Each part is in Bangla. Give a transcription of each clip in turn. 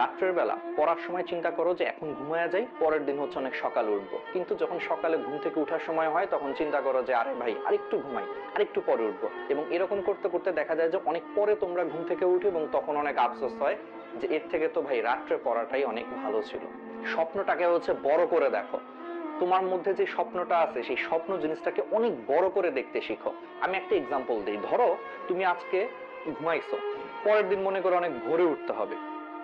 রাত্রের বেলা পড়ার সময় চিন্তা করো যে এখন ঘুমায়া যাই, পরের দিন হচ্ছে অনেক সকালে উঠবো, কিন্তু যখন সকালে ঘুম থেকে ওঠার সময় হয় তখন চিন্তা করো যে আরে ভাই আরেকটু ঘুমাই, আরেকটু পরে উঠবো। এবং এরকম করতে করতে দেখা যায় যে অনেক পরে তোমরা ঘুম থেকে উঠে এবং তখন অনেক আফসোস হয় যে এর থেকে তো ভাই রাত্রে পড়াটাই অনেক ভালো ছিল। স্বপ্নটাকে হচ্ছে বড় করে দেখো। তোমার মধ্যে যে স্বপ্নটা আছে সেই স্বপ্ন জিনিসটাকে অনেক বড় করে দেখতে শিখো। আমি একটা এক্সাম্পল দিই। ধরো তুমি আজকে ঘুমাইছো, পরের দিন মনে করো অনেক ভোরে উঠতে হবে।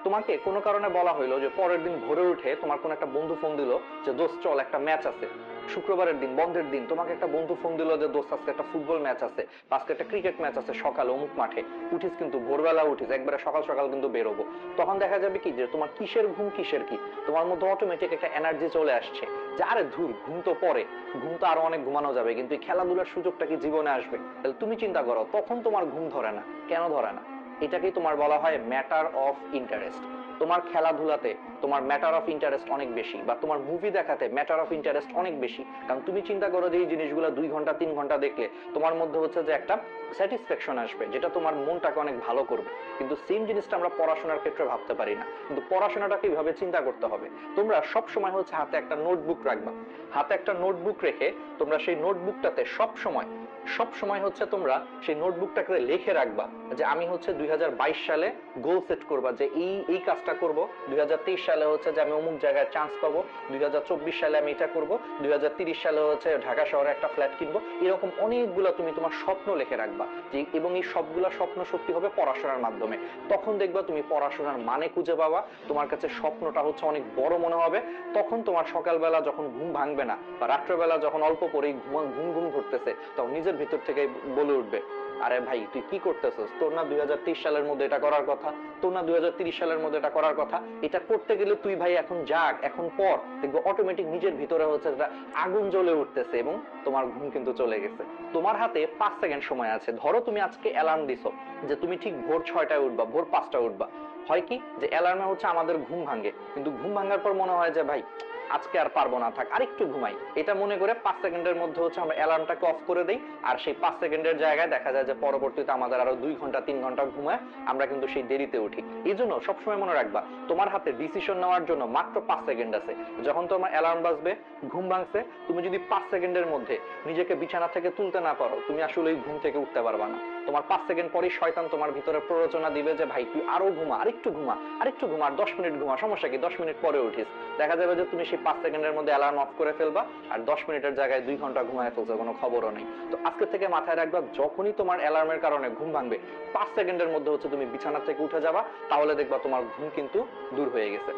তোমাকে কোনো কারণে বলা হইলো যে পরের দিন ভোরে উঠে তোমার কোন একটা বন্ধু ফোন দিল যে দোস্ত চল একটা ম্যাচ আছে। শুক্রবারের দিন বন্ধের দিন তোমাকে একটা বন্ধু ফোন দিল যে দোস্ত আজকে একটা ফুটবল ম্যাচ আছে, বা আজকে একটা ক্রিকেট ম্যাচ আছে সকালে অমুক মাঠে। উঠিস কিন্তু ভোরবেলা উঠিস, একবারে সকাল সকাল কিন্তু বেরোবো। তখন দেখা যাবে কি যে তোমার কিসের ঘুম কিসের কি, তোমার মধ্যে অটোমেটিক একটা এনার্জি চলে আসছে যে আরে ধুর ঘুম তো পরে, ঘুম তো আরো অনেক ঘুমানো যাবে, কিন্তু এই খেলাধুলার সুযোগটা কি জীবনে আসবে? তাহলে তুমি চিন্তা করো তখন তোমার ঘুম ধরে না। কেন ধরে না? এটাকেই তোমার বলা হয় ম্যাটার অফ ইন্টারেস্ট। তোমার খেলাধুলাতে তোমার ম্যাটার অফ ইন্টারেস্ট অনেক বেশি, বা তোমার মুভি দেখাতে ম্যাটার অফ ইন্টারেস্ট অনেক বেশি। কারণ তুমি চিন্তা করো যে এই জিনিসগুলো 2 ঘন্টা 3 ঘন্টা দেখলে তোমার মধ্যে হচ্ছে যে একটা স্যাটিসফ্যাকশন আসবে, যেটা তোমার মনটাকে অনেক ভালো করবে। কিন্তু সেম জিনিসটা আমরা পড়াশোনার ক্ষেত্রে ভাবতে পারি না। কিন্তু পড়াশোনাটাকে এইভাবে চিন্তা করতে হবে। তোমরা সব সময় হচ্ছে হাতে একটা নোটবুক রাখবা। হাতে একটা নোটবুক রেখে তোমরা সেই নোটবুকটাতে সব সময় হচ্ছে তোমরা সেই নোটবুকটাকে লিখে রাখবা যে আমি হচ্ছে 2022 সালে গোল সেট করবা যে এই এই কাজটা করব। 2023 সালে হচ্ছে যে আমি অমুক জায়গায় চান্স পাবো। 2024 সালে আমি এটা করব। 2030 সালে হচ্ছে ঢাকা শহরে একটা ফ্ল্যাট কিনবো। এরকম অনেকগুলো তুমি তোমার স্বপ্ন লিখে রাখবা যে, এবং এই সবগুলা স্বপ্ন সত্যি হবে পড়াশোনার মাধ্যমে। তখন দেখবা তুমি পড়াশোনার মানে খুঁজে পাবা, তোমার কাছে স্বপ্নটা হচ্ছে অনেক বড় মনে হবে। তখন তোমার সকালবেলা যখন ঘুম ভাঙবে না, বা রাত্রেবেলা যখন অল্প পরেই ঘুম ঘুম ধরতেছে, তখন নিজের ভিতর থেকে বলে উঠবে আরে ভাই তুই কি করতেছিস, তোর না 2023 সালের মধ্যে এটা করার কথা, তোর না 2030 সালের মধ্যে এটা করার কথা। এটা করতে গেলে তুই ভাই এখন জাগ, এখন পর। দেখবো অটোমেটিক নিজের ভিতরে হচ্ছে একটা আগুন জ্বলে উঠতেছে এবং তোমার ঘুম কিন্তু চলে গেছে। তোমার হাতে 5 সেকেন্ড সময় আছে। ধরো তুমি আজকে অ্যালার্ম দিছো যে তুমি ঠিক ভোর 6টায় উঠবা, ভোর 5টায় উঠবা। হয় কি যে অ্যালার্মে হচ্ছে আমাদের ঘুম ভাঙে, কিন্তু ঘুম ভাঙার পর মনে হয় যে ভাই আজকে আর পারবো না, থাক আরেকটু ঘুমাই। এটা মনে করে 5 সেকেন্ডের মধ্যে হচ্ছে আমরা অ্যালার্মটাকে অফ করে দিই। আর সেই 5 সেকেন্ডের জায়গায় দেখা যায় যে পরবর্তীতে আমাদের আরো 2 ঘন্টা 3 ঘন্টা ঘুমায় আমরা কিন্তু সেই দেরিতে উঠি। এই জন্য সবসময় মনে রাখবা তোমার হাতে ডিসিশন নেওয়ার জন্য মাত্র 5 সেকেন্ড আছে। যখন তোমার অ্যালার্ম বাজবে, ঘুম ভাঙছে, তুমি যদি 5 সেকেন্ডের মধ্যে নিজেকে বিছানা থেকে তুলতে না পারো, তুমি আসলে ওই ঘুম থেকে উঠতে পারবা না। তোমার 5 সেকেন্ড পরেই শয়তান তোমার ভিতরে প্ররোচনা দিবে যে ভাই তুই আরো ঘুমা, আরেকটু ঘুমা, আরেকটু ঘুমা, আর 10 মিনিট ঘুমা, সমস্যা কি, 10 মিনিট পরে উঠিস। দেখা যাবে যে তুমি সেই 5 সেকেন্ডের মধ্যে অ্যালার্ম অফ করে ফেলবা, আর 10 মিনিটের জায়গায় 2 ঘন্টা ঘুমায় ফেলছো, কোনো খবরও নেই। তো আজকে থেকে মাথায় রাখবা যখনই তোমার অ্যালার্মের কারণে ঘুম ভাঙবে, 5 সেকেন্ডের মধ্যে হচ্ছে তুমি বিছানা থেকে উঠে যাবা, তাহলে দেখবা তোমার ঘুম কিন্তু দূর হয়ে গেছে।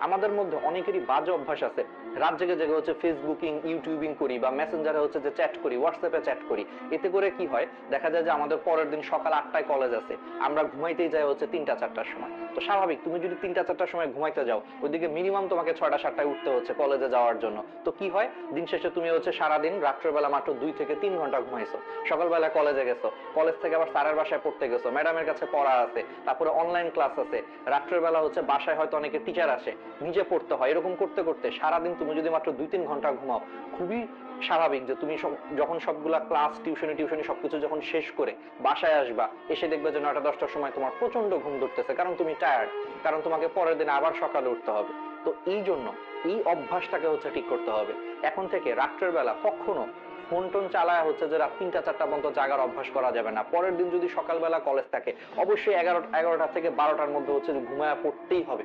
আমাদের মধ্যে অনেকেরই বাজে অভ্যাস আছে, রাত জেগে জেগে হচ্ছে ফেসবুকিং ইউটিউবিং করি, বা মেসেঞ্জারে হচ্ছে যে চ্যাট করি, হোয়াটসঅ্যাপে চ্যাট করি। এতে করে কি হয়, দেখা যায় যে আমাদের পরের দিন সকাল 8টায় কলেজ আছে, আমরা ঘুমাইতেই যাই হচ্ছে 3টা 4টার সময়। তো স্বাভাবিক তুমি যদি 3টা 4টার সময় ঘুমাইতে যাও, ওইদিকে মিনিমাম তোমাকে 6টা 7টায় উঠতে হচ্ছে কলেজে যাওয়ার জন্য। তো কি হয়, দিন শেষে তুমি হচ্ছে সারাদিন রাত্রেবেলা মাত্র 2 থেকে 3 ঘন্টা ঘুমাইছো। সকালবেলা কলেজে গেছো, কলেজ থেকে আবার স্যারের বাসায় পড়তে গেছো, ম্যাডামের কাছে পড়া আছে, তারপরে অনলাইন ক্লাস আছে, রাত্রের বেলা হচ্ছে বাসায় হয়তো অনেকে টিচার আসে, নিজে পড়তে হয়। এরকম করতে করতে সারাদিন তুমি যদি মাত্র 2-3 ঘন্টা ঘুমাও, খুবই স্বাভাবিক যে তুমি যখন সবগুলা ক্লাস টিউশনি টিউশনি সবকিছু যখন শেষ করে বাসায় আসবা, এসে দেখবে যে 9টা 10টার সময় তোমার প্রচন্ড ঘুম ধরতেছে, কারণ তুমি টায়ার্ড, কারণ তোমাকে পরের দিন আবার সকালে উঠতে হবে। তো এই জন্য এই অভ্যাসটাকে হচ্ছে ঠিক করতে হবে। এখন থেকে রাত্রের বেলা কখনো ফোন টোন চালায় হচ্ছে যে রাত 3টা 4টা পর্যন্ত জাগার অভ্যাস করা যাবে না। পরের দিন যদি সকালবেলা কলেজ থাকে, অবশ্যই 11টা থেকে 12টার মধ্যে হচ্ছে ঘুমায় পড়তেই হবে।